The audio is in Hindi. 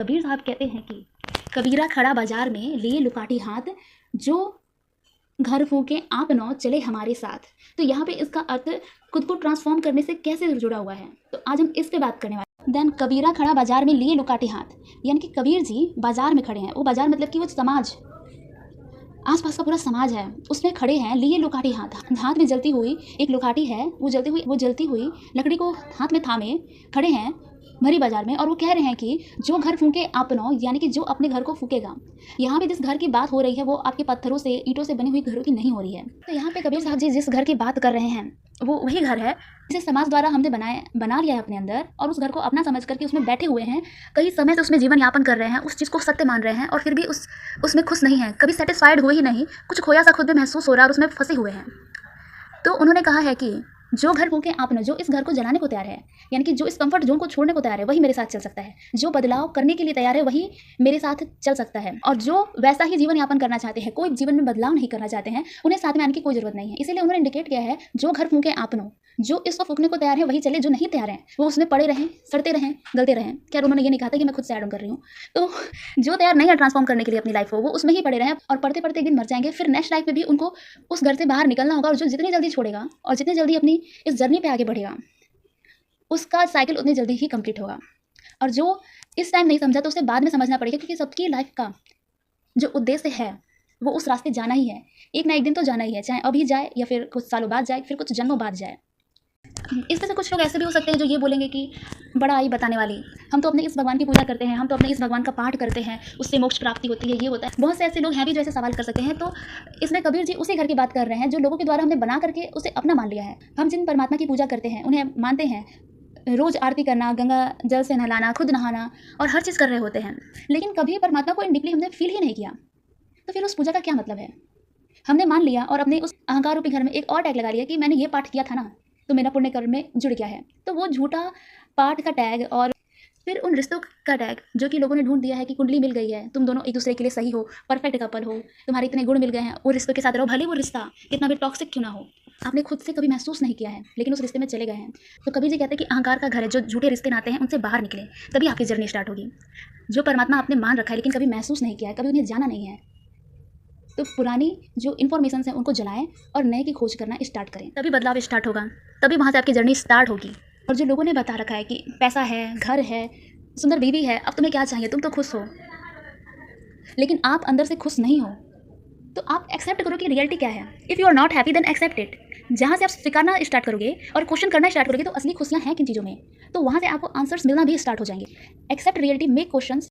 कबीर साहब कहते हैं कि कबीरा खड़ा बाजार में लिए लुकाटी हाथ, जो घर फूके आप नौ चले हमारे साथ। तो यहाँ पे इसका अर्थ खुद को ट्रांसफॉर्म करने से कैसे जुड़ा हुआ है, तो आज हम इस पे बात करने वाले। देन कबीरा खड़ा बाजार में लिए लुकाटी हाथ, यानी कि कबीर जी बाजार में खड़े हैं। वो बाजार मतलब कि वो समाज, आसपास का पूरा समाज है, उसमें खड़े हैं लिए लुकाटी हाथ। हाथ में जलती हुई एक लुकाटी है, वो जलती हुई लकड़ी को हाथ में थामे खड़े हैं भरी बाजार में, और वो कह रहे हैं कि जो घर फूके आपनो, यानी कि जो अपने घर को फूकेगा। यहाँ पे जिस घर की बात हो रही है वो आपके पत्थरों से, ईंटों से बनी हुई घरों की नहीं हो रही है। तो यहाँ पे कबीर साहब जी जिस घर की बात कर रहे हैं वो वही घर है जिसे समाज द्वारा हमने बना लिया है अपने अंदर, और उस घर को अपना समझ करके उसमें बैठे हुए हैं, कई समय से उसमें जीवन यापन कर रहे हैं, उस चीज़ को सत्य मान रहे हैं, और फिर भी उसमें खुश नहीं है, कभी सेटिस्फाइड हुए ही नहीं, कुछ खोया सा खुद में महसूस हो रहा है और उसमें फंसे हुए हैं। तो उन्होंने कहा है कि जो घर फूके आपने, जो इस घर को जलाने को तैयार है, यानी कि जो इस कंफर्ट जोन को छोड़ने को तैयार है, वही मेरे साथ चल सकता है। जो बदलाव करने के लिए तैयार है वही मेरे साथ चल सकता है, और जो वैसा ही जीवन यापन करना चाहते हैं, कोई जीवन में बदलाव नहीं करना चाहते हैं, उन्हें साथ में आने की कोई जरूरत नहीं है। इसीलिए उन्होंने इंडिकेट किया है, जो घर फूके आपनो, जो इसको फूकने को तैयार है वही चले, जो नहीं तैयार है वो उसमें पड़े रहें, सड़ते रहें, गलते रहें। क्या उन्होंने ये नहीं कहा था कि मैं खुद से ऐड ऑन कर रही हूँ। तो जो तैयार नहीं है ट्रांसफॉर्म करने के लिए अपनी लाइफ को, वो उसमें ही पड़े रहें, और पढ़ते पढ़ते एक दिन मर जाएंगे। फिर नेक्स्ट लाइफ में भी उनको उस घर से बाहर निकलना होगा, और जो जितनी जल्दी छोड़ेगा और जितनी जल्दी अपनी इस जर्नी पे आगे बढ़ेगा, उसका साइकिल उतनी जल्दी ही कंप्लीट होगा। और जो इस टाइम नहीं समझा तो उसे बाद में समझना पड़ेगा, क्योंकि सबकी लाइफ का जो उद्देश्य है वो उस रास्ते जाना ही है, एक ना एक दिन तो जाना ही है, चाहे अभी जाए या फिर कुछ सालों बाद जाए, फिर कुछ जन्मों बाद जाए। इसमें से कुछ लोग ऐसे भी हो सकते हैं जो ये बोलेंगे कि बड़ा आई बताने वाली, हम तो अपने इस भगवान की पूजा करते हैं, हम तो अपने इस भगवान का पाठ करते हैं, उससे मोक्ष प्राप्ति होती है, ये होता है। बहुत से ऐसे लोग हैं भी जो ऐसे सवाल कर सकते हैं। तो इसमें कबीर जी उसी घर की बात कर रहे हैं जो लोगों के द्वारा हमने बना करके उसे अपना मान लिया है। हम जिन परमात्मा की पूजा करते हैं, उन्हें मानते हैं, रोज़ आरती करना, गंगा जल से नहलाना, खुद नहाना और हर चीज़ कर रहे होते हैं, लेकिन कभी परमात्मा को डीपली हमने फील ही नहीं किया। तो फिर उस पूजा का क्या मतलब है? हमने मान लिया और अपने उस अहंकार रूपी घर में एक और टैग लगा लिया कि मैंने ये पाठ किया था ना, तो मेरा पुण्य कर्म में जुड़ गया है। तो वो झूठा पाठ का टैग और फिर उन रिश्तों का टैग जो कि लोगों ने ढूंढ दिया है कि कुंडली मिल गई है, तुम दोनों एक दूसरे के लिए सही हो, परफेक्ट कपल हो, तुम्हारे इतने गुण मिल गए हैं, वो रिश्तों के साथ रहो, भले वो रिश्ता कितना भी टॉक्सिक क्यों ना हो, आपने खुद से कभी महसूस नहीं किया है लेकिन उस रिश्ते में चले गए हैं। तो कबीर जी कहते हैं कि अहंकार का घर है, जो झूठे रिश्ते नाते हैं उनसे बाहर निकले, तभी आपकी जर्नी स्टार्ट होगी। जो परमात्मा आपने मान रखा है लेकिन कभी महसूस नहीं किया है, कभी उन्हें जाना नहीं है, तो पुरानी जो इन्फॉर्मेशन है उनको जलाएं और नए की खोज करना स्टार्ट करें, तभी बदलाव स्टार्ट होगा, तभी वहाँ से आपकी जर्नी स्टार्ट होगी। और जो लोगों ने बता रखा है कि पैसा है, घर है, सुंदर बीवी है, अब तुम्हें क्या चाहिए, तुम तो खुश हो, लेकिन आप अंदर से खुश नहीं हो, तो आप एक्सेप्ट करो कि रियलिटी क्या है। If you are not happy then accept it. जहाँ से आप स्वीकारना स्टार्ट करोगे और क्वेश्चन करना स्टार्ट करोगे तो असली खुशियाँ हैं किन चीज़ों में, तो वहाँ से आपको आंसर्स मिलना भी स्टार्ट हो जाएंगे। Accept reality, make questions,